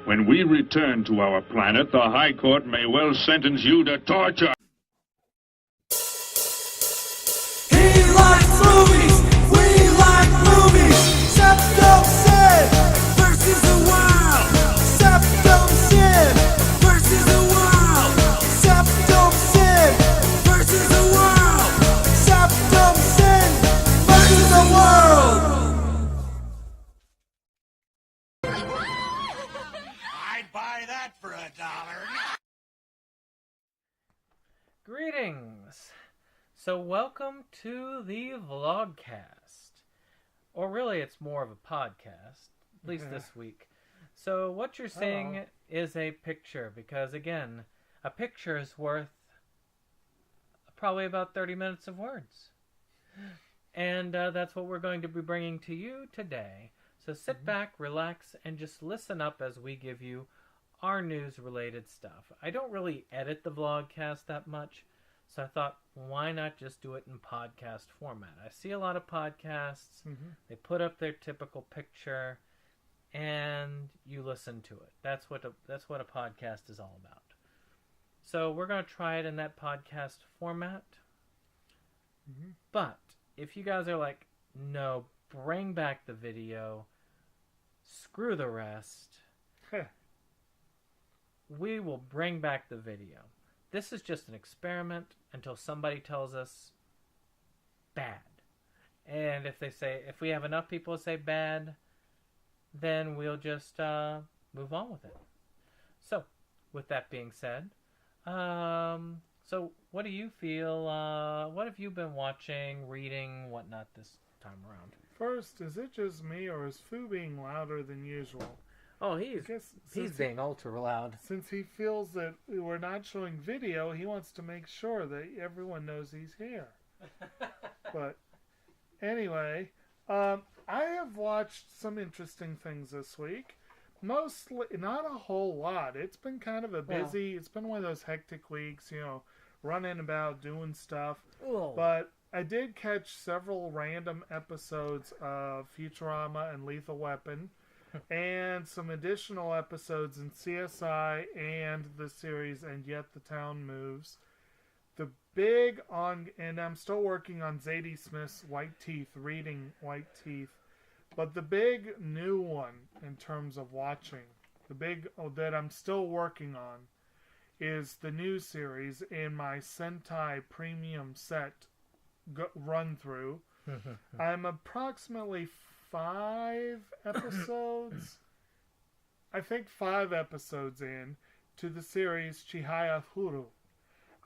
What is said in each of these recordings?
When we return to our planet, the High Court may well sentence you to torture. He likes movies, we like movies. SeptumSin versus the world. SeptumSin versus the world. SeptumSin versus the world. SeptumSin versus the world. I'd buy that for $1. Greetings! So welcome to the Vlogcast. Or really it's more of a podcast, at least this week. So what you're seeing is a picture, because again, a picture is worth probably about 30 minutes of words. And that's what we're going to be bringing to you today. So sit back, relax, and just listen up as we give you our news-related stuff. I don't really edit the Vlogcast that much, so I thought, why not just do it in podcast format? I see a lot of podcasts, they put up their typical picture, and you listen to it. That's what a podcast is all about. So we're going to try it in that podcast format. But if you guys are like, no, bring back the video, screw the rest, we will bring back the video. This is just an experiment until somebody tells us bad. And if we have enough people to say bad, then we'll just move on with it. So, with that being said, so what do you feel, what have you been watching, reading, whatnot this time around? First, is it just me, or is Fu being louder than usual? Oh, he's being ultra loud. Since he feels that we're not showing video, he wants to make sure that everyone knows he's here. But anyway, I have watched some interesting things this week. Mostly, not a whole lot. It's been kind of a busy, it's been one of those hectic weeks, running about, doing stuff. But I did catch several random episodes of Futurama and Lethal Weapon, and some additional episodes in CSI and the series And Yet the Town Moves. And I'm still working on Zadie Smith's White Teeth, reading White Teeth. But the big new one in terms of watching, that I'm still working on, is the new series in my Sentai Premium set run through. I'm approximately 5 episodes, I think 5 episodes in to the series Chihaya Furu.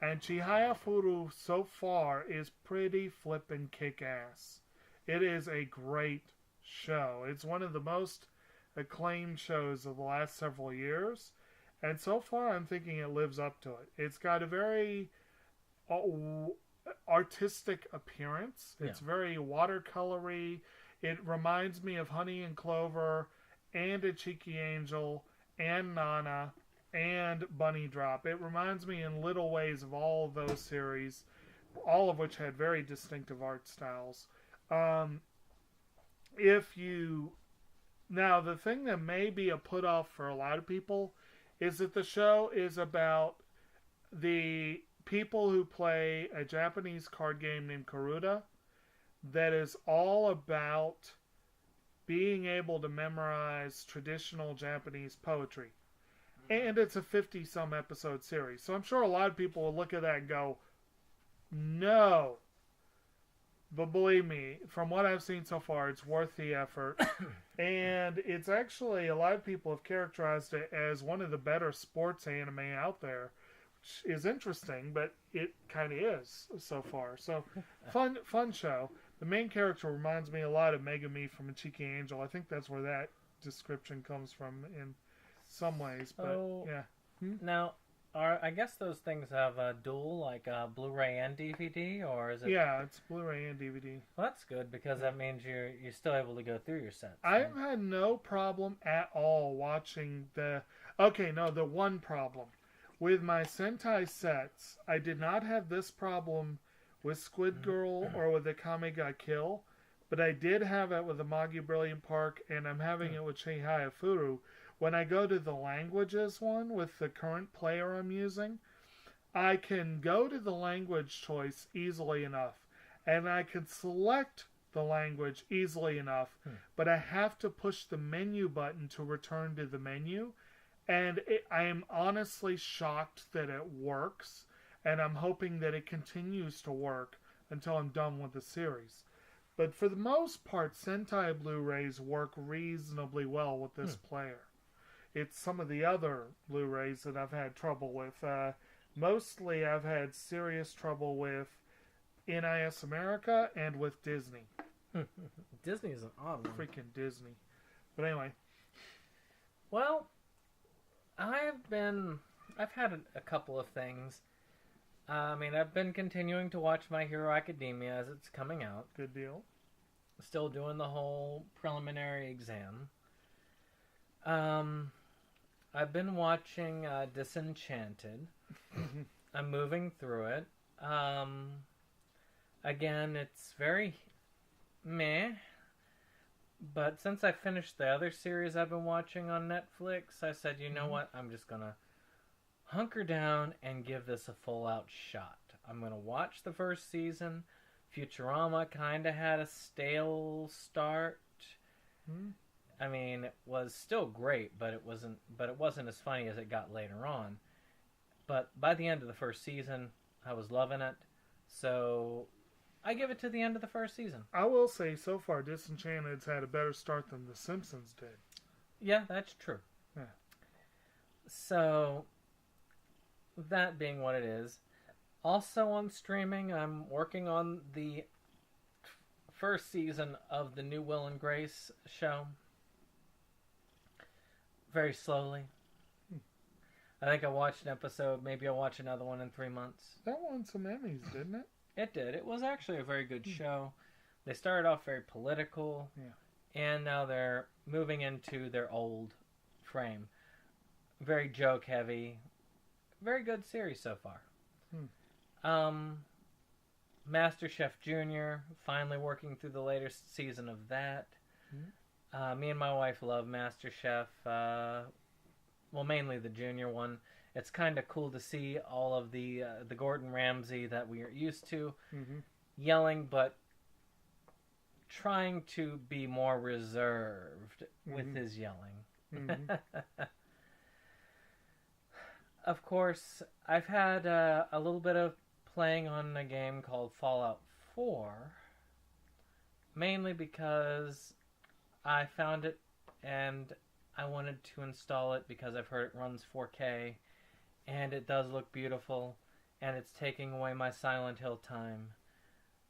And Chihaya Furu so far is pretty flippin' kick-ass. It is a great show. It's one of the most acclaimed shows of the last several years. And so far I'm thinking it lives up to it. It's got a very artistic appearance. It's very watercolory. It reminds me of Honey and Clover and A Cheeky Angel and Nana and Bunny Drop. It reminds me in little ways of all of those series, all of which had very distinctive art styles. Now, the thing that may be a put-off for a lot of people is that the show is about the people who play a Japanese card game named Karuta that is all about being able to memorize traditional Japanese poetry. And it's a 50-some episode series. So I'm sure a lot of people will look at that and go, no. But believe me, from what I've seen so far, it's worth the effort. And it's actually, a lot of people have characterized it as one of the better sports anime out there, which is interesting, but it kind of is so far. So, fun show. The main character reminds me a lot of Megami from A Cheeky Angel. I think that's where that description comes from in some ways. But yeah. Now, I guess those things have a dual, like Blu-ray and DVD, or is it? Yeah, it's Blu-ray and DVD. Well, that's good, because that means you're still able to go through your sets. I've had no problem at all watching the one problem. With my Sentai sets, I did not have this problem with Squid Girl or with Akame ga Kill, but I did have it with the Magi Brilliant Park, and I'm having it with Chihaya Furu, when I go to the languages one with the current player I'm using, I can go to the language choice easily enough, and I can select the language easily enough, but I have to push the menu button to return to the menu, and I am honestly shocked that it works, and I'm hoping that it continues to work until I'm done with the series. But for the most part, Sentai Blu-rays work reasonably well with this player. It's some of the other Blu-rays that I've had trouble with. Mostly I've had serious trouble with NIS America and with Disney. Disney is an odd one. Freaking Disney. But anyway. Well, I've had a couple of things. I mean, I've been continuing to watch My Hero Academia as it's coming out. Good deal. Still doing the whole preliminary exam. I've been watching Disenchanted. I'm moving through it. Again, it's very meh. But since I finished the other series I've been watching on Netflix, I said, you know what? I'm just going to hunker down and give this a full-out shot. I'm going to watch the first season. Futurama kind of had a stale start. I mean, it was still great, but it wasn't as funny as it got later on. But by the end of the first season, I was loving it. So I give it to the end of the first season. I will say, so far, Disenchanted's had a better start than The Simpsons did. Yeah, that's true. Yeah. So, that being what it is, also on streaming, I'm working on the first season of the new Will and Grace show. Very slowly. I think I watched an episode. Maybe I'll watch another one in 3 months. That won some Emmys, didn't it? It did. It was actually a very good show. They started off very political. Yeah. And now they're moving into their old frame. Very joke heavy. Very good series so far. MasterChef Junior, finally working through the latest season of that. Me and my wife love MasterChef. Well, mainly the junior one. It's kind of cool to see all of the Gordon Ramsay that we are used to yelling, but trying to be more reserved with his yelling. Of course, I've had a little bit of playing on a game called Fallout 4, mainly because I found it and I wanted to install it because I've heard it runs 4K and it does look beautiful and it's taking away my Silent Hill time,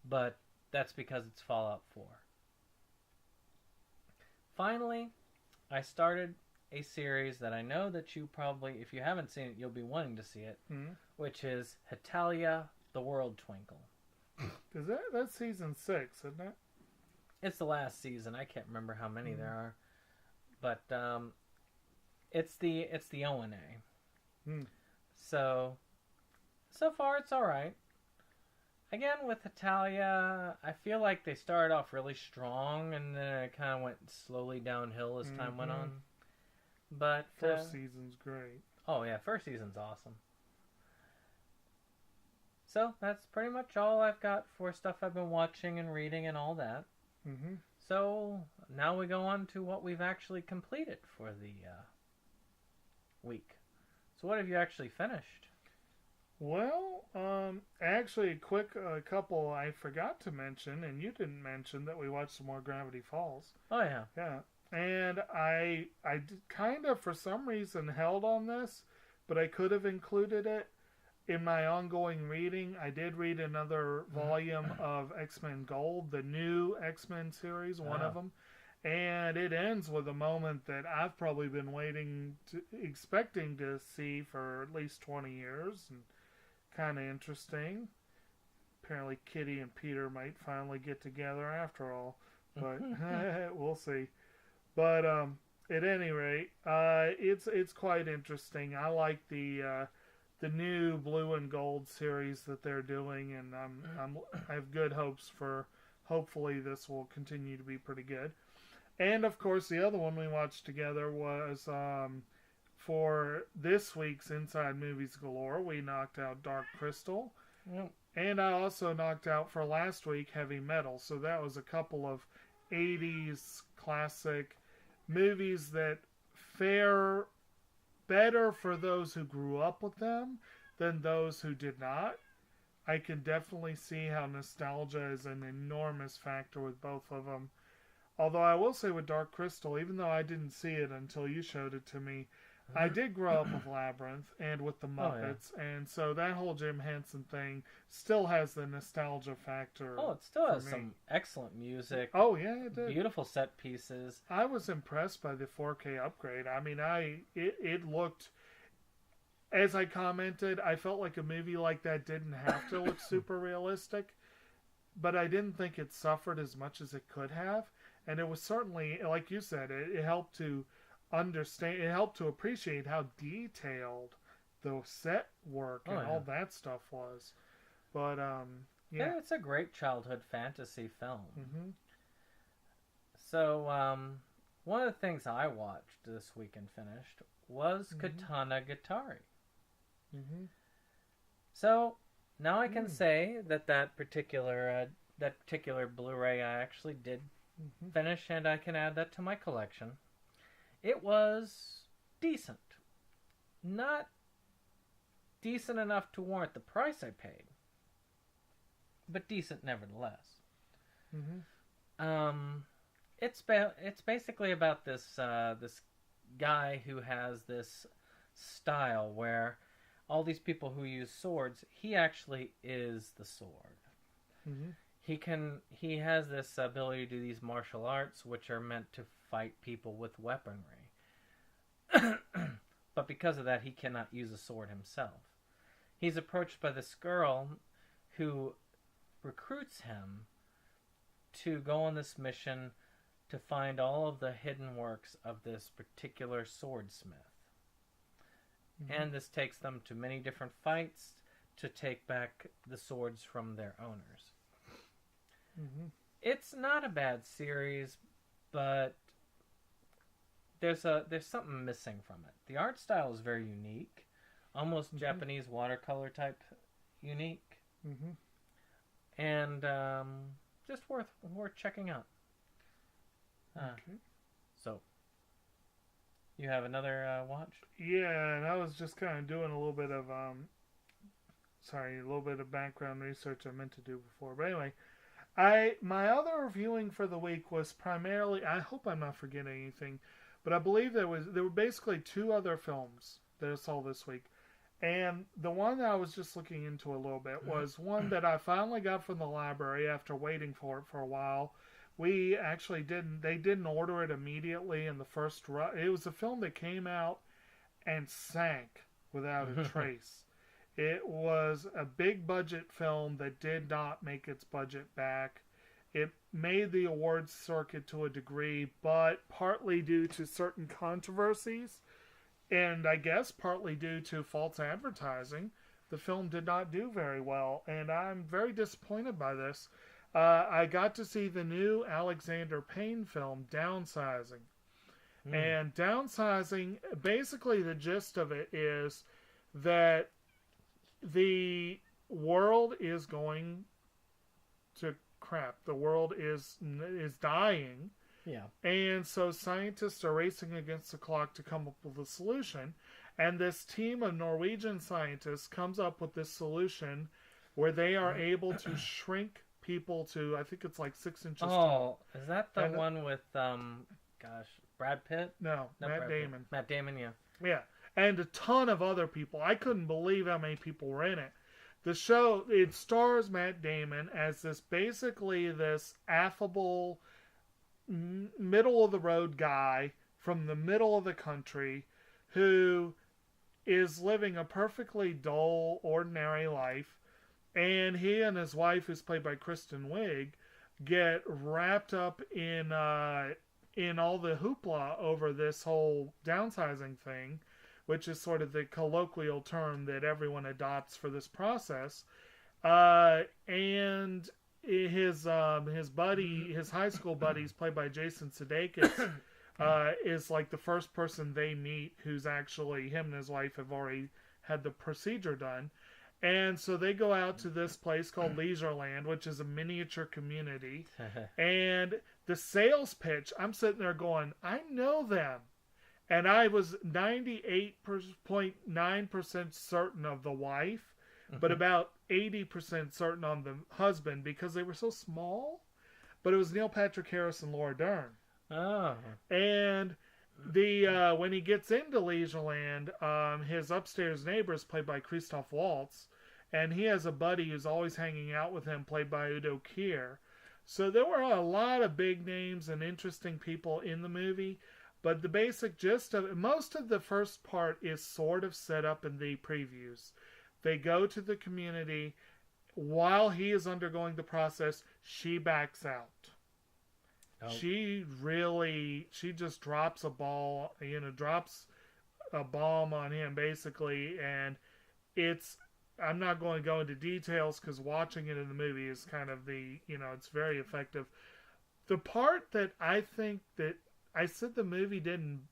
but that's because it's Fallout 4. Finally, I started a series that I know that you probably, if you haven't seen it, you'll be wanting to see it, which is Hetalia, the World Twinkle. Is that's season 6, isn't it? It's the last season. I can't remember how many there are, but it's the ONA. So far it's all right. Again, with Hetalia, I feel like they started off really strong and then it kind of went slowly downhill as time went on. But first season's great. Oh yeah, first season's awesome. So that's pretty much all I've got for stuff I've been watching and reading and all that. So now we go on to what we've actually completed for the week. So what have you actually finished? Well, actually, a couple I forgot to mention, and you didn't mention that we watched some more Gravity Falls. Oh yeah. Yeah. And I kind of, for some reason, held on this, but I could have included it in my ongoing reading. I did read another volume of X-Men Gold, the new X-Men series, one of them. And it ends with a moment that I've probably been expecting to see for at least 20 years. And kind of interesting. Apparently Kitty and Peter might finally get together after all. But we'll see. But at any rate, it's quite interesting. I like the new Blue and Gold series that they're doing, and I have good hopes for. Hopefully, this will continue to be pretty good. And, of course, the other one we watched together was, for this week's Inside Movies Galore, we knocked out Dark Crystal. Yep. And I also knocked out for last week Heavy Metal. So that was a couple of 80s classic movies that fare better for those who grew up with them than those who did not. I can definitely see how nostalgia is an enormous factor with both of them. Although I will say with Dark Crystal, even though I didn't see it until you showed it to me, I did grow up with Labyrinth and with the Muppets, and so that whole Jim Henson thing still has the nostalgia factor. Oh, it still has me. some excellent music. Oh, yeah, it did. Beautiful set pieces. I was impressed by the 4K upgrade. I mean, it looked, as I commented, I felt like a movie like that didn't have to look super realistic, but I didn't think it suffered as much as it could have. And it was certainly, like you said, it helped to understand, it helped to appreciate how detailed the set work and all that stuff was. But, yeah. It's a great childhood fantasy film. Mm-hmm. So, one of the things I watched this week and finished was Katana Gatari. Mm-hmm. So, now I can say that particular Blu-ray I actually did finish, and I can add that to my collection. It was decent. Not decent enough to warrant the price I paid, but decent nevertheless. Mm-hmm. It's basically about this guy who has this style where all these people who use swords, he actually is the sword. Mm-hmm. He has this ability to do these martial arts which are meant to fight people with weaponry. But because of that, he cannot use a sword himself. He's approached by this girl who recruits him to go on this mission to find all of the hidden works of this particular swordsmith. Mm-hmm. And this takes them to many different fights to take back the swords from their owners. Mm-hmm. It's not a bad series, but there's something missing from it. The art style is very unique, almost Japanese watercolor type unique, and just worth checking out. Okay. So, you have another watch? Yeah, and I was just kind of doing a little bit of background research I meant to do before. But anyway, my other viewing for the week was primarily, I hope I'm not forgetting anything, but I believe there were basically two other films that I saw this week. And the one that I was just looking into a little bit was one that I finally got from the library after waiting for it for a while. They didn't order it immediately in the first run. It was a film that came out and sank without a trace. It was a big budget film that did not make its budget back. It made the awards circuit to a degree, but partly due to certain controversies, and I guess partly due to false advertising, the film did not do very well, and I'm very disappointed by this. I got to see the new Alexander Payne film, Downsizing. And Downsizing, basically the gist of it is that the world is going to crap. The world is dying. Yeah. And so scientists are racing against the clock to come up with a solution. And this team of Norwegian scientists comes up with this solution where they are able to shrink people to, I think it's like 6 inches tall. Oh, is that the one with, Brad Pitt? No, Matt Damon. Matt Damon, yeah. Yeah. And a ton of other people. I couldn't believe how many people were in it. The show, it stars Matt Damon as this affable, middle-of-the-road guy from the middle of the country who is living a perfectly dull, ordinary life. And he and his wife, who's played by Kristen Wiig, get wrapped up in all the hoopla over this whole downsizing thing, which is sort of the colloquial term that everyone adopts for this process. And his buddy, his high school buddies, played by Jason Sudeikis, is like the first person they meet who's actually, him and his wife have already had the procedure done. And so they go out to this place called Leisureland, which is a miniature community. And the sales pitch, I'm sitting there going, I know them. And I was 98.9% certain of the wife, but about 80% certain on the husband because they were so small. But it was Neil Patrick Harris and Laura Dern. Oh. And the when he gets into Leisureland, his upstairs neighbor is played by Christoph Waltz, and he has a buddy who's always hanging out with him, played by Udo Kier. So there were a lot of big names and interesting people in the movie, but the basic gist of it, most of the first part is sort of set up in the previews. They go to the community. While he is undergoing the process, she backs out. Oh. She just drops a ball, drops a bomb on him, basically, and I'm not going to go into details because watching it in the movie is kind of it's very effective. The part that I think that I said the movie didn't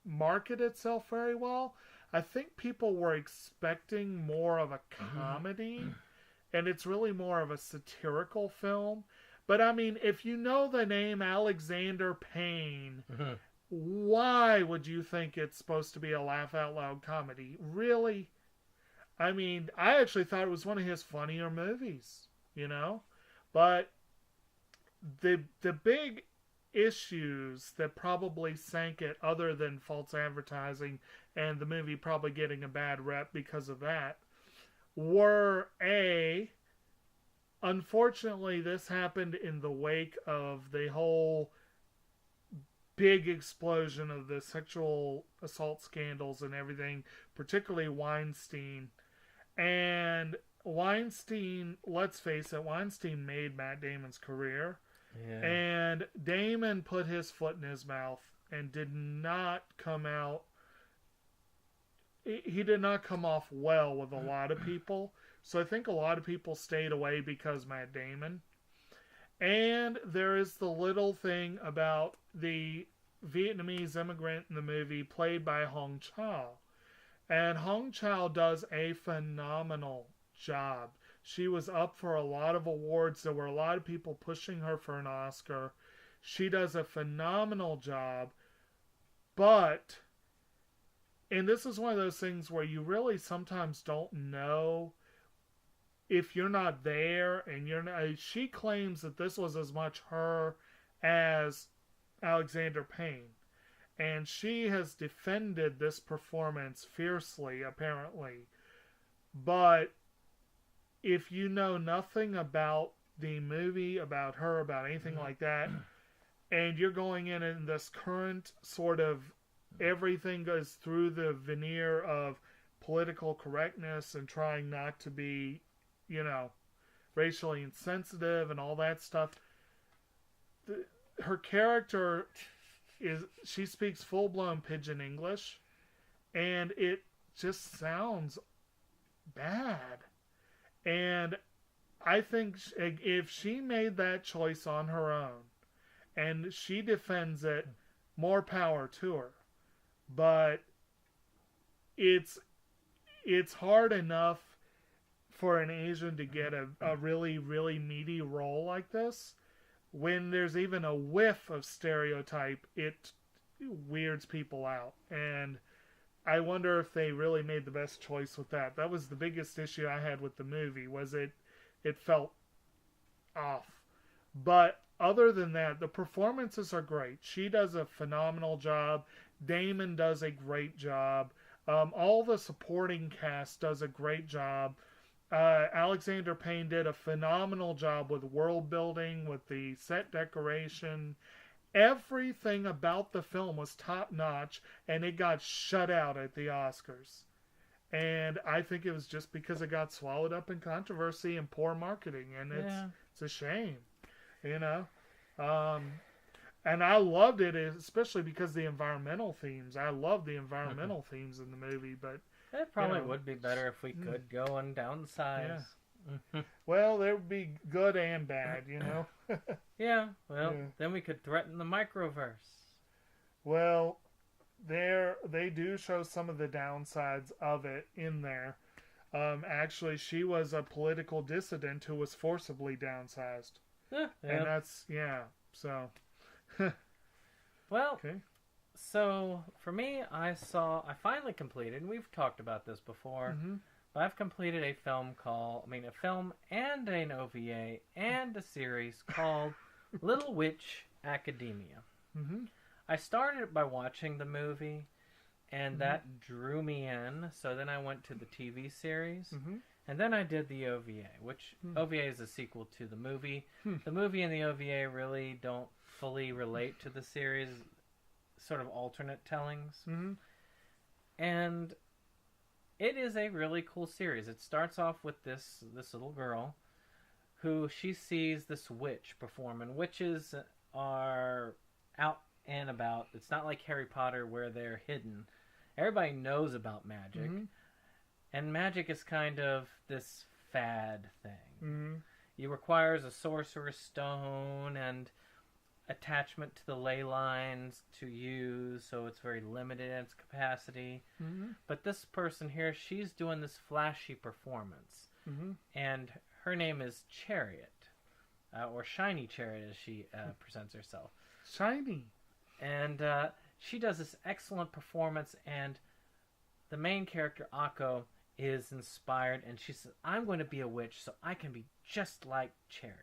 market itself very well, I think people were expecting more of a comedy, and it's really more of a satirical film. But I mean, if you know the name Alexander Payne, why would you think it's supposed to be a laugh-out-loud comedy? Really? I mean, I actually thought it was one of his funnier movies, But the big issues that probably sank it, other than false advertising and the movie probably getting a bad rep because of that, were unfortunately, this happened in the wake of the whole big explosion of the sexual assault scandals and everything, particularly Weinstein. And Weinstein, let's face it, Weinstein made Matt Damon's career. Yeah. And Damon put his foot in his mouth and did not come out. He did not come off well with a lot of people. So I think a lot of people stayed away because Matt Damon. And there is the little thing about the Vietnamese immigrant in the movie played by Hong Chow. And Hong Chow does a phenomenal job. She was up for a lot of awards. There were a lot of people pushing her for an Oscar. She does a phenomenal job. But, and this is one of those things where you really sometimes don't know if you're not there, and she claims that this was as much her as Alexander Payne. And she has defended this performance fiercely, apparently. But if you know nothing about the movie, about her, about anything like that, and you're going in this current sort of everything goes through the veneer of political correctness and trying not to be, racially insensitive and all that stuff. Her character she speaks full-blown pidgin English, and it just sounds bad. And I think if she made that choice on her own, and she defends it, more power to her. But it's hard enough for an Asian to get a really, really meaty role like this. When there's even a whiff of stereotype, it weirds people out. And I wonder if they really made the best choice with that. That was the biggest issue I had with the movie, was it felt off. But other than that, the performances are great. She does a phenomenal job. Damon does a great job. All the supporting cast does a great job. Alexander Payne did a phenomenal job with world building, with the set decoration. Everything about the film was top notch, and it got shut out at the Oscars. And I think it was just because it got swallowed up in controversy and poor marketing, and it's a shame, And I loved it, especially because the environmental themes. I love the environmental themes in the movie, but it probably would be better if we could go and downsize. Well, there would be good and bad, you know? Yeah, well, Yeah. then we could threaten the microverse. Well, they do show some of the downsides of it in there. Actually, she was a political dissident who was forcibly downsized. Yeah. And that's, yeah, so. Well, Okay. so for me, I finally completed, and we've talked about this before, but I've completed a film and an OVA and a series called Little Witch Academia. Mm-hmm. I started it by watching the movie, and that drew me in, so then I went to the TV series, and then I did the OVA, which OVA is a sequel to the movie. The movie and the OVA really don't fully relate to the series, sort of alternate tellings. And it is a really cool series. It starts off with this little girl who she sees this witch perform, and witches are out and about. It's not like Harry Potter where they're hidden. Everybody knows about magic, and magic is kind of this fad thing. It requires a sorcerer's stone and attachment to the ley lines to use, so it's very limited in its capacity. But this person here, she's doing this flashy performance, and her name is Chariot, or Shiny Chariot as she presents herself. Shiny. And she does this excellent performance, and the main character, Akko, is inspired, and she says, I'm going to be a witch so I can be just like Chariot.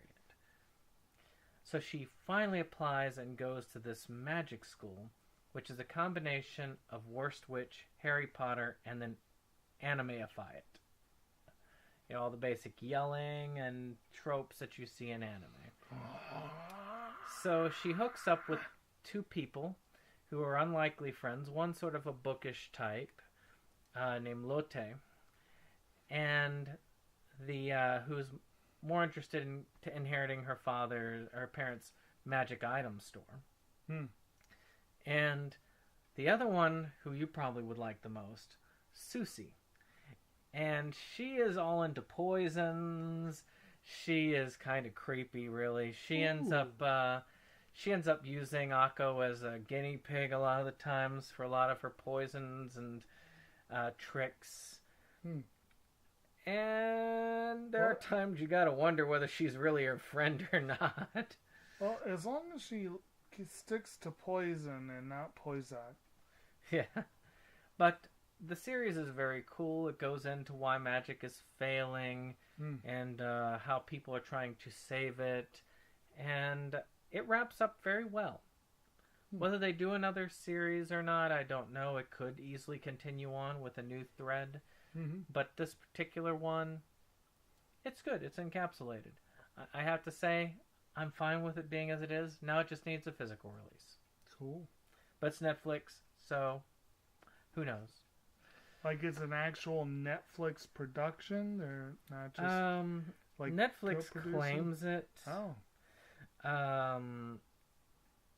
So she finally applies and goes to this magic school, which is a combination of Worst Witch, Harry Potter, and then animeify it. You know, all the basic yelling and tropes that you see in anime. So she hooks up with two people who are unlikely friends. One sort of a bookish type named Lotte, and the who's more interested in inheriting her parents' magic item store. And the other one, who you probably would like the most, Susie. And she is all into poisons. She is kind of creepy, really. She ends up using Akko as a guinea pig a lot of the times for a lot of her poisons and tricks. And there are times you gotta wonder whether she's really her friend or not. Well, as long as she sticks to poison and not poison. Yeah. But the series is very cool. It goes into why magic is failing and how people are trying to save it. And it wraps up very well. Whether they do another series or not, I don't know. It could easily continue on with a new thread. But this particular one, it's good. It's encapsulated. I have to say, I'm fine with it being as it is. Now it just needs a physical release. Cool. But it's Netflix, so who knows? Like it's an actual Netflix production? They're not just like Netflix co-producing? claims it. Oh.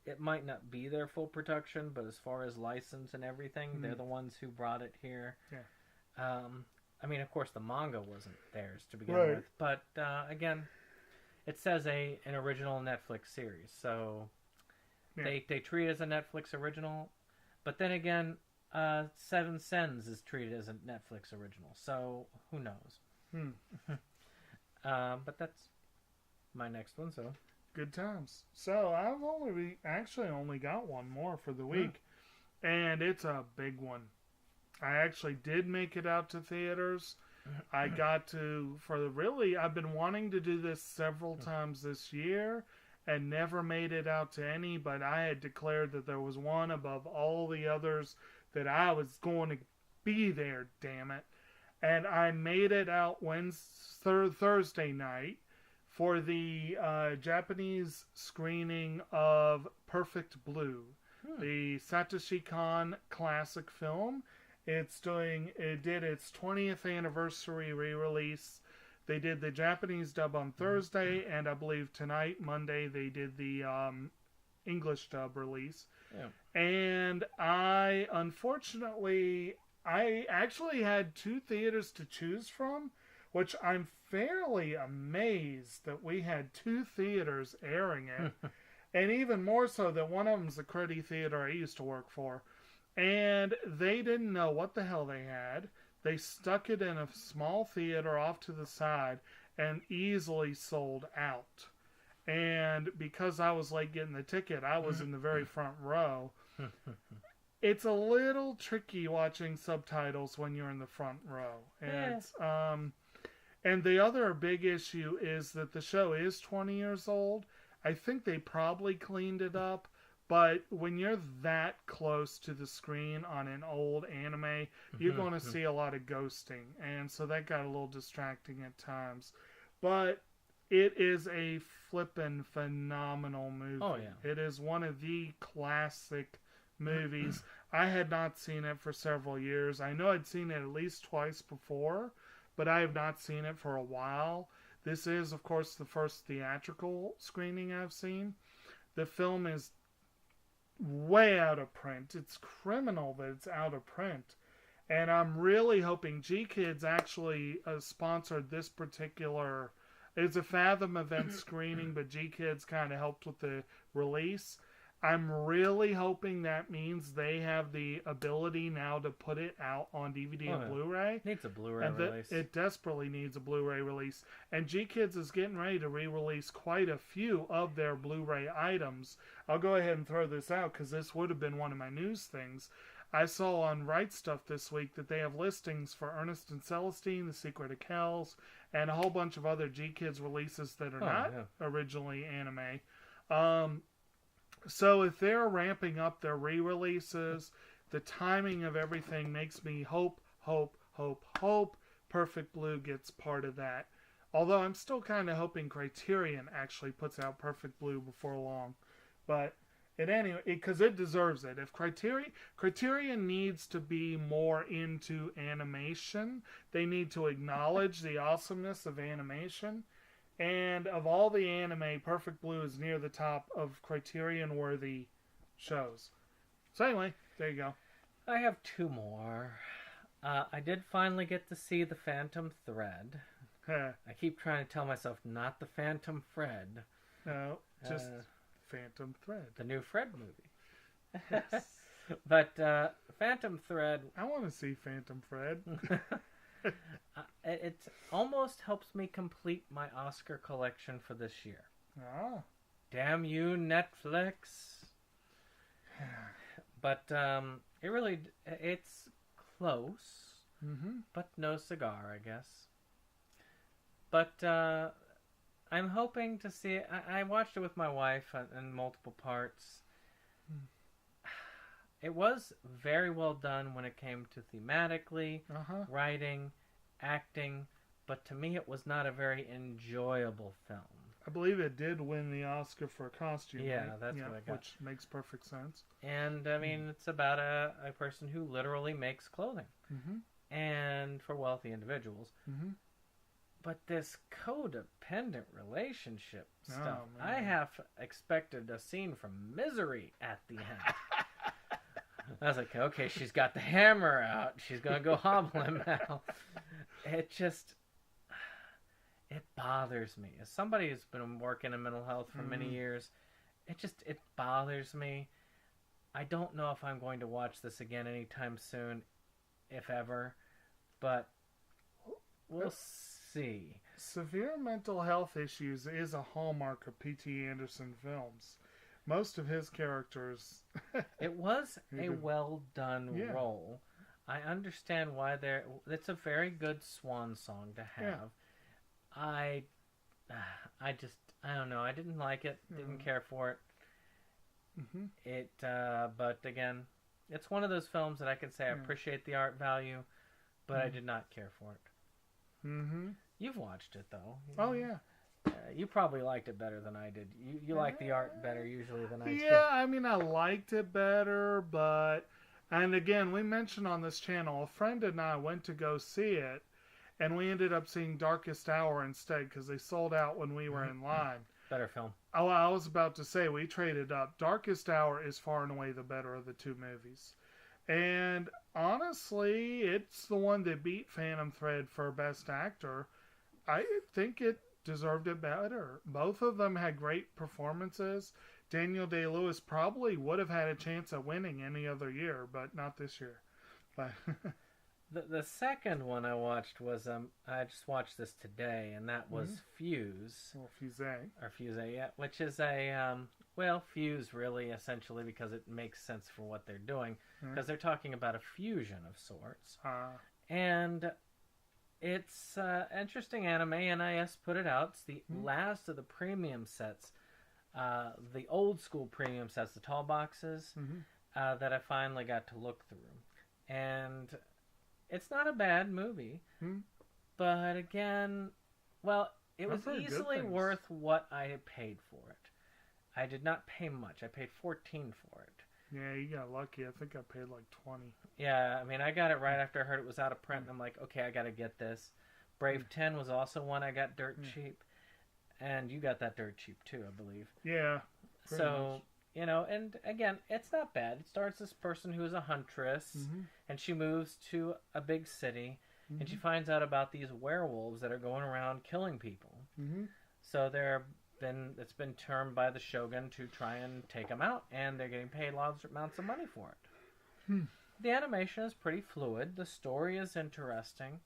It might not be their full production, but as far as license and everything, they're the ones who brought it here. Yeah. I mean, of course, the manga wasn't theirs to begin Right. with, but again, it says an original Netflix series, so they treat it as a Netflix original. But then again, Seven Sins is treated as a Netflix original, so who knows? But that's my next one, so. Good times. So I've only got one more for the week, and it's a big one. I actually did make it out to theaters. I got to, I've been wanting to do this several times this year and never made it out to any, but I had declared that there was one above all the others that I was going to be there, damn it. And I made it out Thursday night for the Japanese screening of Perfect Blue, the Satoshi Kon classic film. It did its 20th anniversary re-release. They did the Japanese dub on Thursday, and I believe tonight, Monday, they did the English dub release. Yeah. And I actually had two theaters to choose from. which I'm fairly amazed that we had 2 theaters airing it, and even more so that one of them's the Cruddy Theater I used to work for, and they didn't know what the hell they had. They stuck it in a small theater off to the side and easily sold out. And because I was late getting the ticket, I was in the very front row. It's a little tricky watching subtitles when you're in the front row. And, it's, and the other big issue is that the show is 20 years old. I think they probably cleaned it up. But when you're that close to the screen on an old anime, you're going to see a lot of ghosting. And so that got a little distracting at times. But it is a flippin' phenomenal movie. Oh, yeah. It is one of the classic movies. I had not seen it for several years. I know I'd seen it at least twice before, but I have not seen it for a while. This is, of course, the first theatrical screening I've seen. The film is way out of print. It's criminal that it's out of print. And I'm really hoping G-Kids actually sponsored this particular... It's a Fathom event screening, but G-Kids kind of helped with the release. I'm really hoping that means they have the ability now to put it out on DVD and Blu-ray. It needs a Blu-ray release. It desperately needs a Blu-ray release. And G-Kids is getting ready to re-release quite a few of their Blu-ray items. I'll go ahead and throw this out because this would have been one of my news things. I saw on Right Stuff this week that they have listings for Ernest and Celestine, The Secret of Kells, and a whole bunch of other G-Kids releases that are not originally anime. So if they're ramping up their re-releases, the timing of everything makes me hope Perfect Blue gets part of that. Although I'm still kind of hoping Criterion actually puts out Perfect Blue before long. But because it deserves it. If Criterion needs to be more into animation, they need to acknowledge the awesomeness of animation. And of all the anime, Perfect Blue is near the top of Criterion-worthy shows. So anyway, there you go. I have 2 more. I did finally get to see The Phantom Thread. I keep trying to tell myself not The Phantom Fred. No, just Phantom Thread. The new Fred movie. Yes. But Phantom Thread... I want to see Phantom Fred. It almost helps me complete my Oscar collection for this year. Ah. Damn you, Netflix. But it's close. But no cigar, I guess. But I'm hoping to see it. I watched it with my wife in multiple parts. It was very well done when it came to thematically, writing, acting, but to me it was not a very enjoyable film. I believe it did win the Oscar for costume. Yeah, that's what I got. Which makes perfect sense. And, I mean, it's about a person who literally makes clothing. And for wealthy individuals. But this codependent relationship stuff, I have expected a scene from Misery at the end. I was like, okay, she's got the hammer out. She's going to go hobble him now. It bothers me. As somebody who's been working in mental health for many years, it bothers me. I don't know if I'm going to watch this again anytime soon, if ever, but we'll see. Severe mental health issues is a hallmark of P.T. Anderson films. Most of his characters... It was a well-done role. I understand why it's a very good swan song to have. I don't know. I didn't like it. Didn't care for it. But again, it's one of those films that I can say I appreciate the art value, but I did not care for it. You've watched it, though. Oh, yeah. You probably liked it better than I did. You like the art better usually than I do. Yeah, I mean, I liked it better, but... And again, we mentioned on this channel, a friend and I went to go see it, and we ended up seeing Darkest Hour instead, because they sold out when we were in line. Better film. Oh, I was about to say, we traded up. Darkest Hour is far and away the better of the 2 movies. And honestly, it's the one that beat Phantom Thread for Best Actor. I think it deserved it better. Both of them had great performances. Daniel Day-Lewis probably would have had a chance at winning any other year, but not this year. But The second one I watched was I just watched this today, and that was Fuse. well, Fuse. Or Fuse, yeah, which is a Fuse really essentially because it makes sense for what they're doing because they're talking about a fusion of sorts, and it's interesting anime. NIS put it out. It's the last of the premium sets, the old school premium sets, the tall boxes that I finally got to look through, and it's not a bad movie, but again, well, it was easily worth what I had paid for it. I did not pay much. I paid $14 for it. Yeah, you got lucky. I think I paid like $20. Yeah, I mean, I got it right after I heard it was out of print, and I'm like, okay, I got to get this. Brave 10 was also one I got dirt cheap, and you got that dirt cheap too, I believe. Yeah. So, much. you know, and again, it's not bad. It starts this person who is a huntress, and she moves to a big city, and she finds out about these werewolves that are going around killing people. So it's been termed by the shogun to try and take them out, and they're getting paid large amounts of money for it. The animation is pretty fluid. The story is interesting,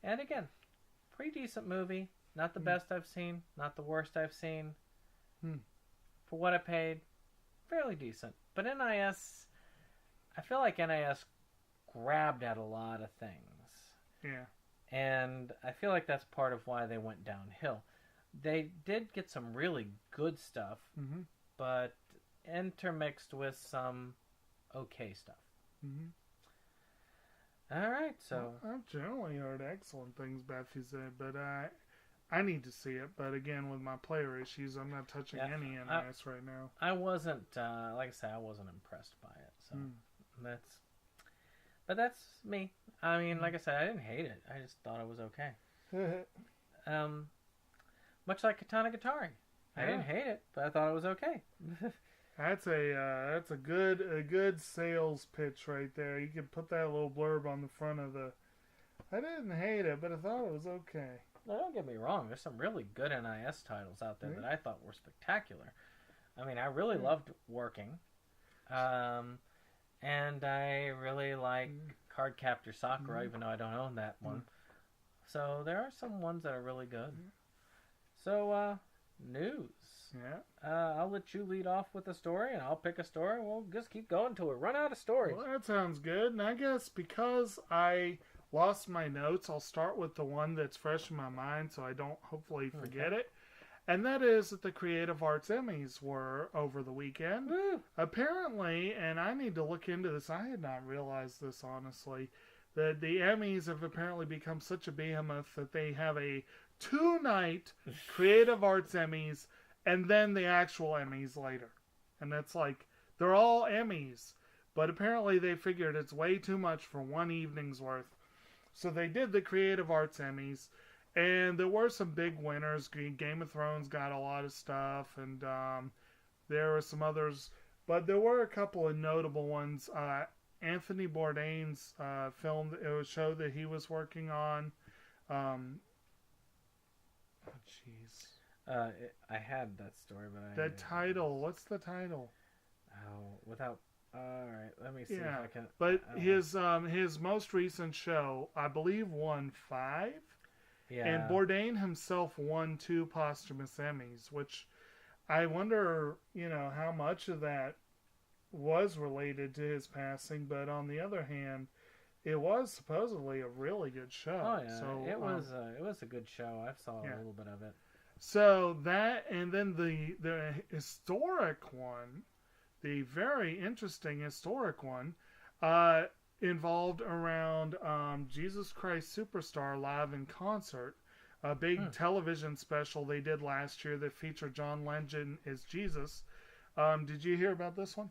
and again, pretty decent movie. Not the best I've seen, not the worst I've seen. For what I paid, fairly decent. But NIS, I feel like NIS grabbed at a lot of things. Yeah. And I feel like that's part of why they went downhill. They did get some really good stuff, but intermixed with some okay stuff. All right, so... Well, I've generally heard excellent things about Fuse, but I need to see it. But again, with my player issues, I'm not touching any NIS right now. I wasn't, like I said, I wasn't impressed by it. So that's me. I mean, like I said, I didn't hate it. I just thought it was okay. Much like Katana Gatari. I didn't hate it, but I thought it was okay. That's a good sales pitch right there. You can put that little blurb on the front of the. I didn't hate it, but I thought it was okay. Now, don't get me wrong. There's some really good NIS titles out there that I thought were spectacular. I mean, I really loved Working, and I really like Cardcaptor Sakura, even though I don't own that one. So there are some ones that are really good. So news. Yeah. I'll let you lead off with a story, and I'll pick a story. We'll just keep going until we run out of stories. Well, that sounds good. And I guess because I lost my notes, I'll start with the one that's fresh in my mind so I don't hopefully forget it. And that is that the Creative Arts Emmys were over the weekend. Apparently, and I need to look into this, I had not realized this honestly, that the Emmys have apparently become such a behemoth that they have a 2-night Creative Arts Emmys and then the actual Emmys later. And that's like, they're all Emmys, but apparently they figured it's way too much for one evening's worth. So they did the Creative Arts Emmys, and there were some big winners. Game of Thrones got a lot of stuff, and there were some others, but there were a couple of notable ones. Anthony Bourdain's film, it was a show that he was working on. I had that story, but the title. What's the title? All right, let me see if I can. But his most recent show, I believe, won 5. Yeah. And Bourdain himself won 2 posthumous Emmys, which I wonder, how much of that was related to his passing. But on the other hand, it was supposedly a really good show. Oh yeah, so, it was a good show. I saw a little bit of it. So that, and then the historic one, the very interesting historic one, involved around Jesus Christ Superstar live in concert, a big television special they did last year that featured John Legend as Jesus. Did you hear about this one?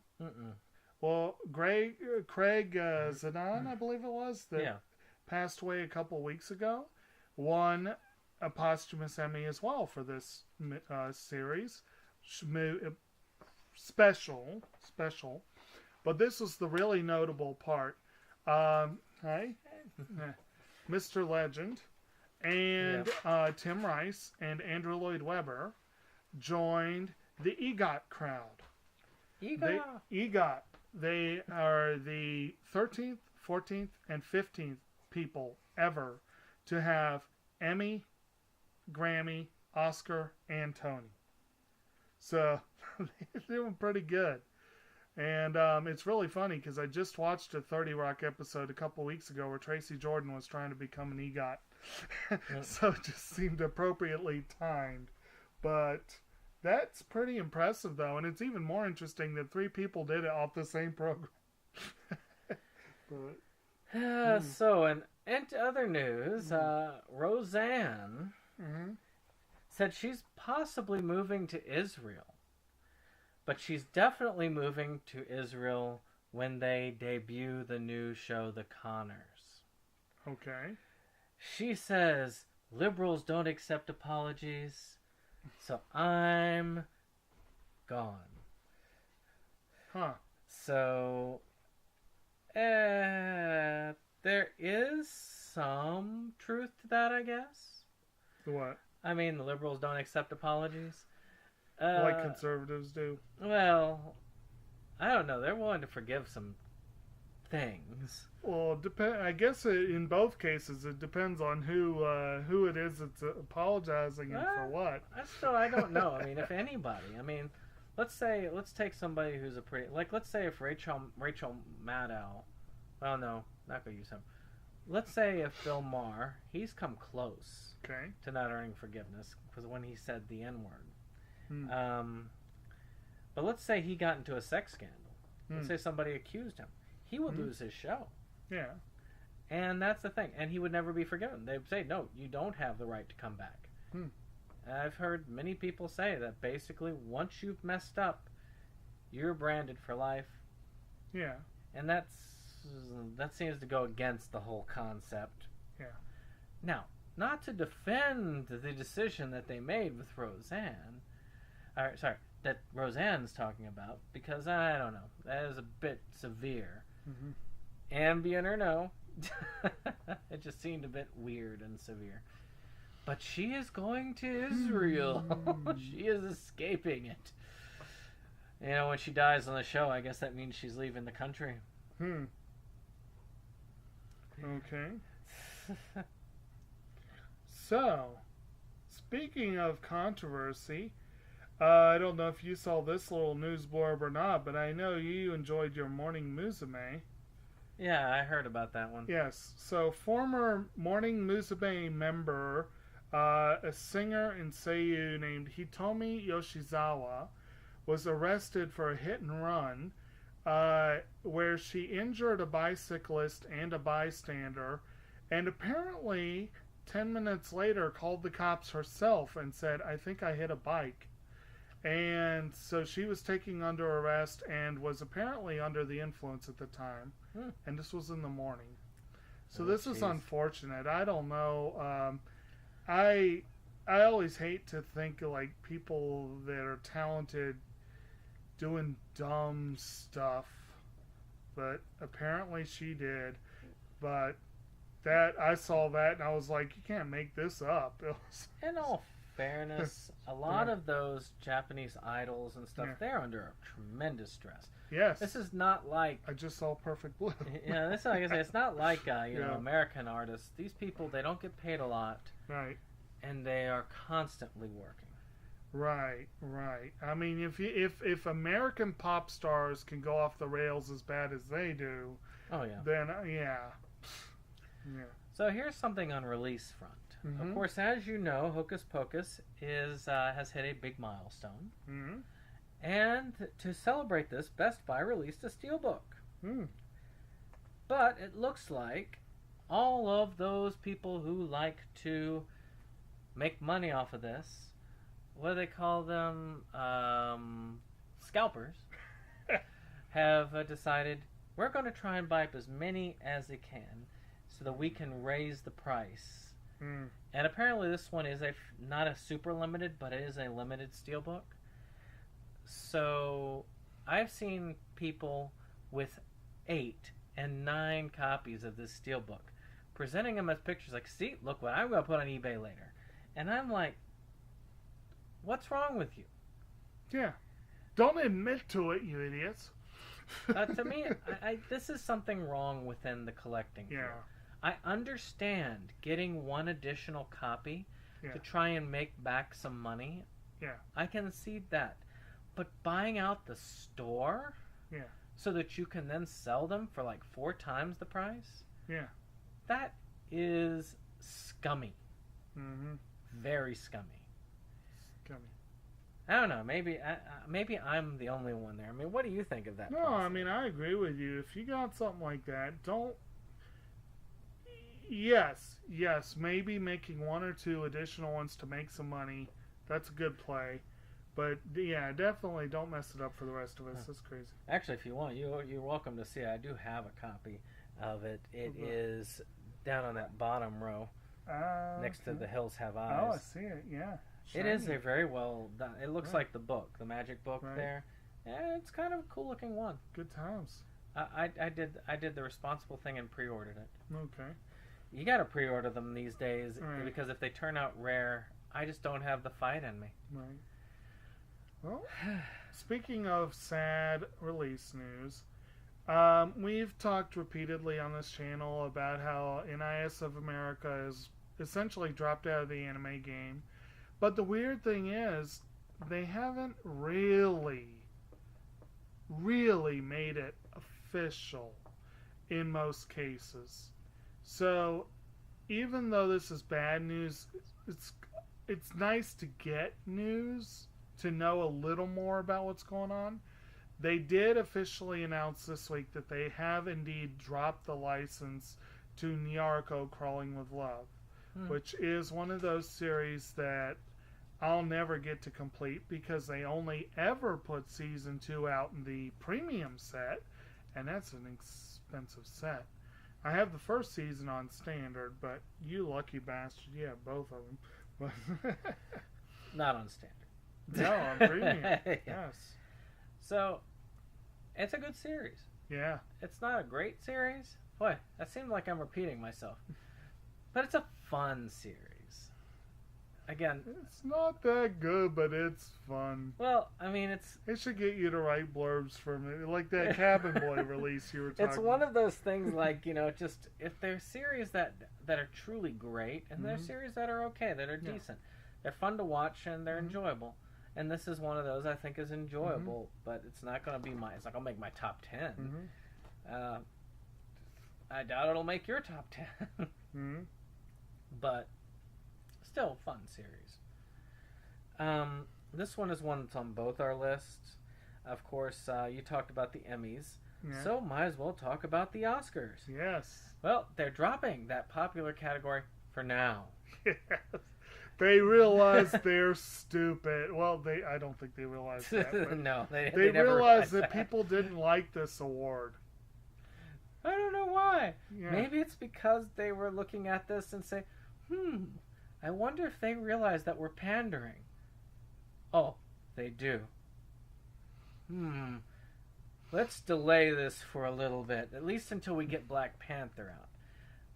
Well, Craig Zadan, I believe it was, that passed away a couple weeks ago, won a posthumous Emmy as well for this series. Special. But this was the really notable part. Mr. Legend And Tim Rice and Andrew Lloyd Webber joined the EGOT crowd. EGOT. They are the 13th, 14th, and 15th people ever to have Emmy, Grammy, Oscar, and Tony. So they're doing pretty good. And it's really funny because I just watched a 30 Rock episode a couple weeks ago where Tracy Jordan was trying to become an EGOT. So it just seemed appropriately timed. But that's pretty impressive, though. And it's even more interesting that 3 people did it off the same program. So, and to other news, Roseanne said she's possibly moving to Israel. But she's definitely moving to Israel when they debut the new show, The Connors. Okay. She says liberals don't accept apologies, so I'm gone. Huh. So, there is some truth to that, I guess. What? I mean, the liberals don't accept apologies. Like conservatives do. Well, I don't know. They're willing to forgive some things. Well, I guess in both cases it depends on who it is that's apologizing and for what. I don't know. I mean, if anybody. I mean, let's take somebody who's a pretty, like, let's say if Rachel Maddow. Well, no, not gonna use him. Let's say if Bill Maher, he's come close to not earning forgiveness because when he said the N-word. But let's say he got into a sex scandal. Let's say somebody accused him. He would lose his show. Yeah. And that's the thing. And he would never be forgiven. They'd say, no, you don't have the right to come back. I've heard many people say that basically once you've messed up, you're branded for life. Yeah. And that seems to go against the whole concept. Yeah. Now, not to defend the decision that they made with Roseanne, that Roseanne's talking about, because I don't know, that is a bit severe. Ambient or no, it just seemed a bit weird and severe. But she is going to Israel. She is escaping it. You know, when she dies on the show, I guess that means she's leaving the country. Okay. So, speaking of controversy, I don't know if you saw this little news blurb or not, but I know you enjoyed your Morning Musume. Yeah, I heard about that one. Yes. So, former Morning Musume member, a singer and seiyuu named Hitomi Yoshizawa, was arrested for a hit and run where she injured a bicyclist and a bystander, and apparently 10 minutes later called the cops herself and said, "I think I hit a bike." And so she was taken under arrest and was apparently under the influence at the time. And this was in the morning. So this is unfortunate. I don't know. I always hate to think of, like, people that are talented doing dumb stuff. But apparently she did. But I saw that and I was like, you can't make this up. In all fairness, a lot of those Japanese idols and stuff, they're under tremendous stress. Yes. This is not like... I just saw Perfect Blue. Yeah, this is like I say, it's not like, know, American artists. These people, they don't get paid a lot. Right. And they are constantly working. Right. I mean, if American pop stars can go off the rails as bad as they do, then, yeah. So here's something on release front. Of course, as you know, Hocus Pocus has hit a big milestone. And to celebrate this, Best Buy released a steelbook. But it looks like all of those people who like to make money off of this, what do they call them? Scalpers, have decided we're going to try and buy up as many as they can so that we can raise the price. And apparently this one is not a super limited, but it is a limited steelbook. So I've seen people with 8 and 9 copies of this steelbook presenting them as pictures like, see, look what I'm going to put on eBay later. And I'm like, what's wrong with you? Yeah. Don't admit to it, you idiots. To me, this is something wrong within the collecting field. Yeah. I understand getting one additional copy Yeah. to try and make back some money. Yeah. I can see that. But buying out the store Yeah. so that you can then sell them for like 4 times the price? Yeah. That is scummy. Mm-hmm. Very scummy. Scummy. I don't know. Maybe I'm the only one there. I mean, what do you think of that? No, process? I mean, I agree with you. If you got something like that, don't... Yes, maybe making 1 or 2 additional ones to make some money, that's a good play. But, yeah, definitely don't mess it up for the rest of us. That's crazy. Actually, if you want, you're welcome to see it. I do have a copy of it. It is down on that bottom row, next to The Hills Have Eyes. Oh, I see it, yeah. It is Shiny. a very well done. It looks Right. like the book, the magic book Right. there. Yeah, it's kind of a cool looking one. Good times. I did the responsible thing and pre-ordered it. Okay. You got to pre-order them these days Right. because if they turn out rare, I just don't have the fight in me. Right. Well, speaking of sad release news, we've talked repeatedly on this channel about how NIS of America is essentially dropped out of the anime game. But the weird thing is, they haven't really made it official in most cases. So, even though this is bad news, it's nice to get news, to know a little more about what's going on. They did officially announce this week that they have indeed dropped the license to Nyarko Crawling with Love, which is one of those series that I'll never get to complete because they only ever put season 2 out in the premium set, and that's an expensive set. I have the first season on standard, but you lucky bastard, you have both of them. Not on standard. No, on premium. Yes. So, it's a good series. Yeah. It's not a great series. Boy, that seems like I'm repeating myself. But it's a fun series. Again, It's not that good, but it's fun. well, I mean, It should get you to write blurbs from it, like that Cabin Boy release you were talking it's one of those things like, just if there's series that are truly great, and there's series that are okay, that are decent. They're fun to watch, and they're enjoyable. And this is one of those I think is enjoyable, but it's not going to be it's not going to make my top 10. I doubt it'll make your top 10. But still fun series. This one is one that's on both our lists. Of course, you talked about the Emmys, so might as well talk about the Oscars. Yes. Well, they're dropping that popular category for now. Yes. They realize they're stupid. Well, I don't think they realize that. But No, they realize never realized that people didn't like this award. I don't know why. Yeah. Maybe it's because they were looking at this and say, I wonder if they realize that we're pandering. Oh, they do. Let's delay this for a little bit, at least until we get Black Panther out.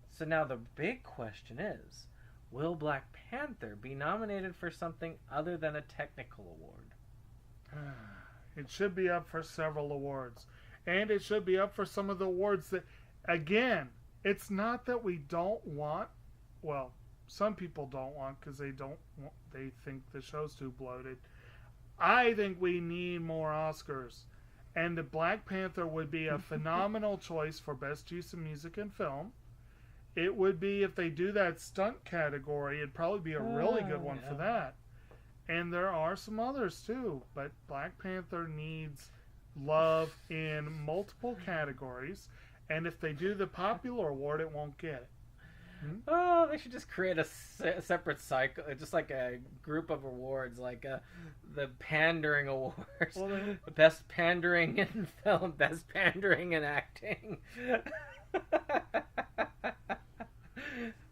So now the big question is, will Black Panther be nominated for something other than a technical award? It should be up for several awards. And it should be up for some of the awards that, again, it's not that we don't want, well, some people don't want because they think the show's too bloated. I think we need more Oscars. And the Black Panther would be a phenomenal choice for Best Use of Music and Film. It would be, if they do that stunt category, it'd probably be a really good one for that. And there are some others too, but Black Panther needs love in multiple categories, and if they do the popular award, it won't get it. Oh, they should just create a separate cycle, just like a group of awards, like the pandering awards. Well, Best pandering in film, best pandering in acting.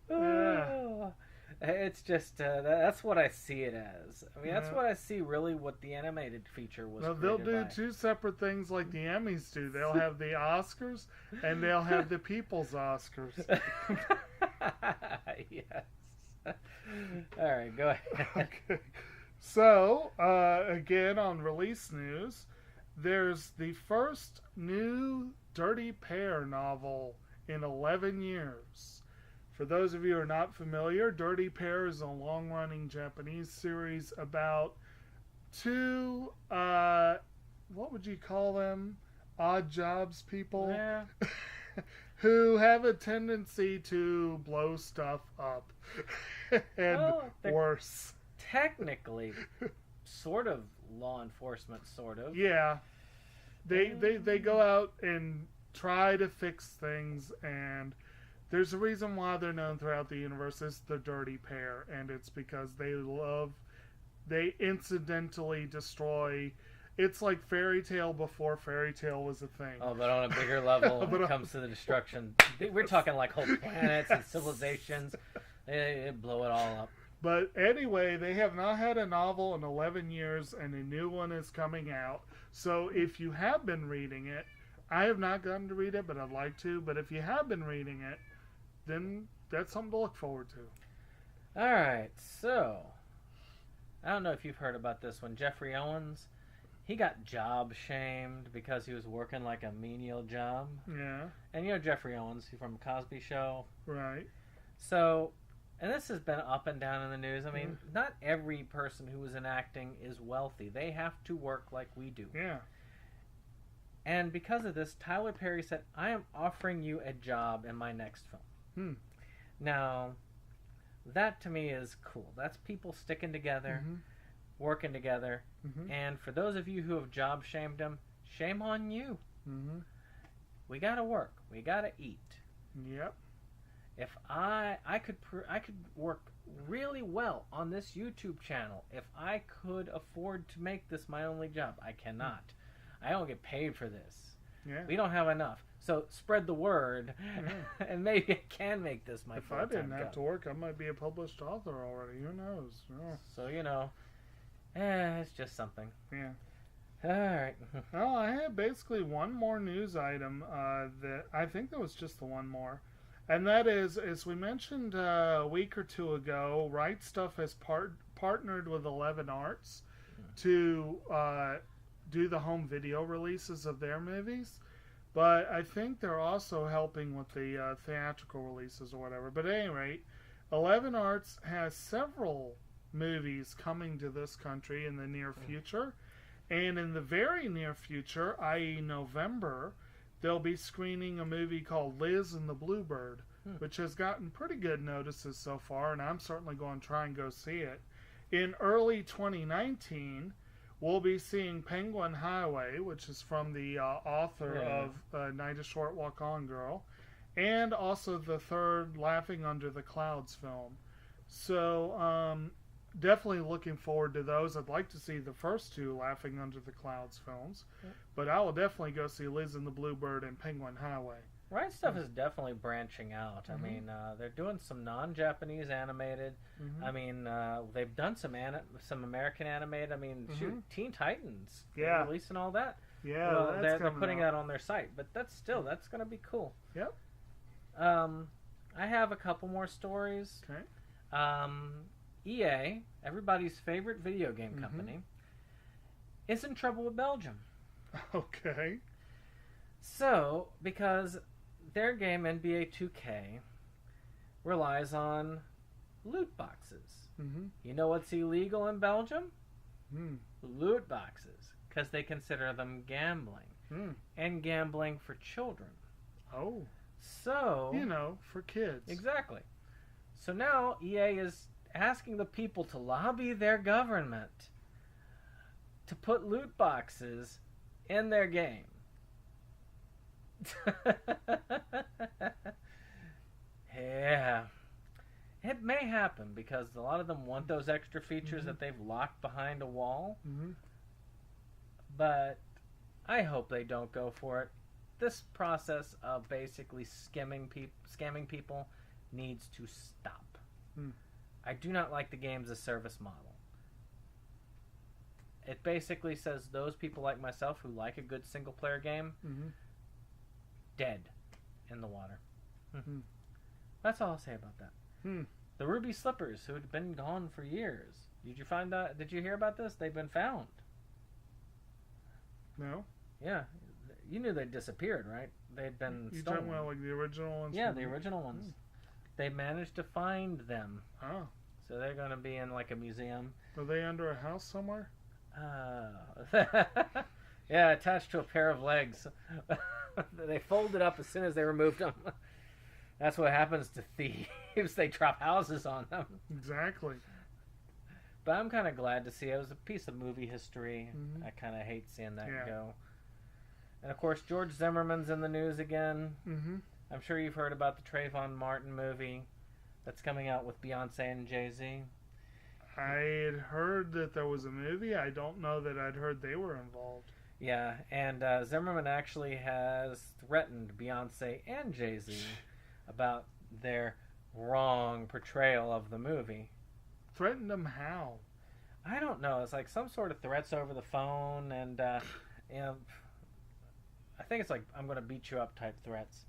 Oh, it's just that's what I see it as. I mean, that's what I see really what the animated feature was. No, they'll created do by. two separate things like the Emmys do. They'll have the Oscars and they'll have the People's Oscars. Yes. All right, go ahead. Okay. So, again, on release news, there's the first new Dirty Pair novel in 11 years. For those of you who are not familiar, Dirty Pair is a long-running Japanese series about two, what would you call them? Odd jobs people? Yeah. Who have a tendency to blow stuff up. And Well, worse. Technically, sort of law enforcement, sort of. Yeah. They go out and try to fix things, and there's a reason why they're known throughout the universe as the Dirty Pair, and it's because they incidentally destroy. It's like Fairy Tale before Fairy Tale was a thing. Oh, but on a bigger level when it comes to the destruction. We're talking like whole planets and civilizations. They blow it all up. But anyway, they have not had a novel in 11 years, and a new one is coming out. So if you have been reading it, I have not gotten to read it, but I'd like to. But if you have been reading it, then that's something to look forward to. All right, so I don't know if you've heard about this one. Jeffrey Owens, he got job shamed because he was working like a menial job. Yeah. And you know Jeffrey Owens from Cosby Show. Right. So, and this has been up and down in the news. I mean, not every person who is in acting is wealthy. They have to work like we do. Yeah. And because of this, Tyler Perry said, I am offering you a job in my next film. Now, that to me is cool. That's people sticking together, working together. And for those of you who have job shamed him, shame on you. We gotta work. We gotta eat. Yep. If I could work really well on this YouTube channel if I could afford to make this my only job. I cannot. I don't get paid for this. Yeah. We don't have enough. So spread the word, and maybe I can make this my If full-time I didn't have job. to work, I might be a published author already. Who knows? Oh. So, it's just something. Yeah. All right. Well, I had basically one more news item that I think there was just the one more. And that is, as we mentioned a week or two ago, Right Stuff has partnered with 11 Arts to do the home video releases of their movies. But I think they're also helping with the theatrical releases or whatever. But at any rate, 11 Arts has several movies coming to this country in the near future. And in the very near future, i.e. November, they'll be screening a movie called Liz and the Bluebird, which has gotten pretty good notices so far, and I'm certainly going to try and go see it. In early 2019, we'll be seeing Penguin Highway, which is from the author of Night a Short Walk On Girl, and also the third Laughing Under the Clouds film. So, definitely looking forward to those. I'd like to see the first two Laughing Under the Clouds films, but I will definitely go see Liz and the Bluebird and Penguin Highway. Right Stuff is definitely branching out. I mean, they're doing some non-Japanese animated. I mean, they've done some American animated. I mean, shoot, Teen Titans. Yeah. Releasing all that. Yeah, well, that's they're putting out. that on their site, but that's going to be cool. Yep. I have a couple more stories. Okay. EA, everybody's favorite video game company, is in trouble with Belgium. Okay. So, because their game NBA 2K relies on loot boxes. You know what's illegal in Belgium? Loot boxes, because they consider them gambling, and gambling for children. Oh. So, for kids. Exactly. So now EA is asking the people to lobby their government to put loot boxes in their game. Yeah. It may happen because a lot of them want those extra features that they've locked behind a wall. But I hope they don't go for it. This process of basically scamming people needs to stop. I do not like the games as service model. It basically says those people like myself who like a good single player game, dead in the water. That's all I'll say about that. The ruby slippers, who had been gone for years. Did you find that? Did you hear about this? They've been found. No? Yeah. You knew they disappeared, right? They'd been You stolen. talking about like the original ones? Yeah, from the original ones. They managed to find them. Oh. So they're going to be in like a museum. Are they under a house somewhere? Yeah, attached to a pair of legs. They folded up as soon as they removed them. That's what happens to thieves. They drop houses on them. Exactly. But I'm kind of glad to see it. It was a piece of movie history. Mhm. I kind of hate seeing that Yeah. go. And of course, George Zimmerman's in the news again. Mm-hmm. I'm sure you've heard about the Trayvon Martin movie that's coming out with Beyonce and Jay-Z. I had heard that there was a movie. I don't know that I'd heard they were involved. Yeah, and Zimmerman actually has threatened Beyonce and Jay-Z about their wrong portrayal of the movie. Threatened them how? I don't know. It's like some sort of threats over the phone, and you know, I think it's like I'm going to beat you up type threats.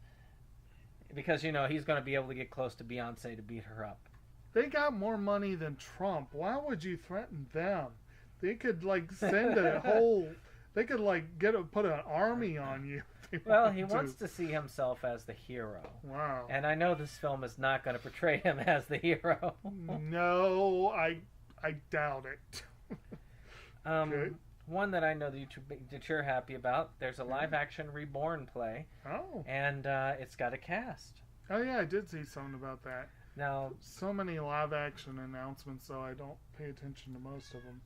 Because, you know, he's going to be able to get close to Beyonce to beat her up. They got more money than Trump. Why would you threaten them? They could like send a whole. They could like put an army on you. if they Well, wanted he wants to see himself as the hero. Wow. And I know this film is not going to portray him as the hero. No, I doubt it. Okay. One that I know that you're happy about, there's a live-action Reborn play, Oh. and it's got a cast. Oh yeah, I did see something about that. Now, So many live action announcements, so I don't pay attention to most of them.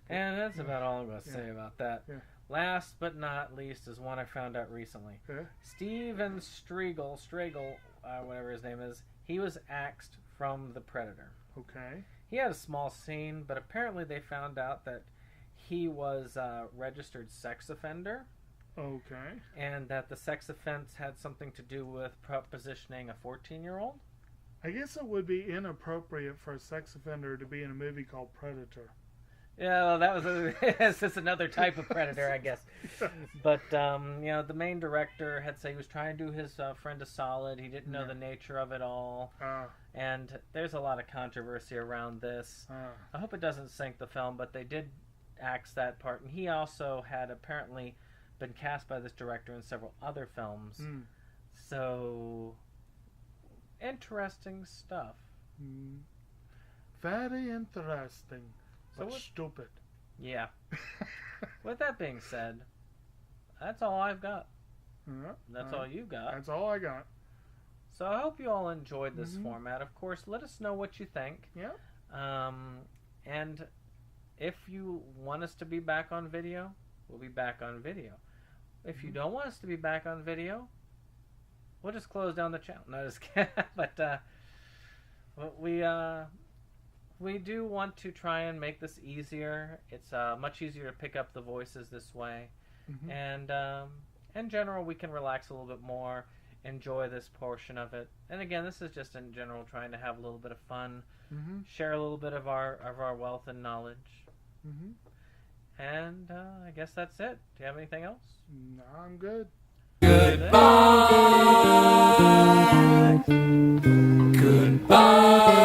and that's about all I'm going to say about that. Yeah. Last but not least is one I found out recently. Okay. Steven Stragel, whatever his name is, he was axed from The Predator. Okay. He had a small scene, but apparently they found out that he was a registered sex offender, Okay. and that the sex offense had something to do with positioning a 14-year-old. I guess it would be inappropriate for a sex offender to be in a movie called Predator. Yeah, well, that was it's just another type of predator, I guess. But you know, the main director had said he was trying to do his friend a solid. He didn't know the nature of it all, and there's a lot of controversy around this. I hope it doesn't sink the film, but they did axe that part, and he also had apparently been cast by this director in several other films. So interesting stuff. Very interesting. So But stupid. Yeah. With that being said, that's all I've got. That's all you got. That's all I got. So I hope you all enjoyed this format. Of course, let us know what you think. Yeah. And if you want us to be back on video, we'll be back on video. If you don't want us to be back on video, we'll just close down the channel. No, just kidding. But we do want to try and make this easier. It's much easier to pick up the voices this way. And in general, we can relax a little bit more, enjoy this portion of it. And again, this is just in general trying to have a little bit of fun, share a little bit of our wealth and knowledge. And I guess that's it. Do you have anything else? No, I'm good. Goodbye. Goodbye.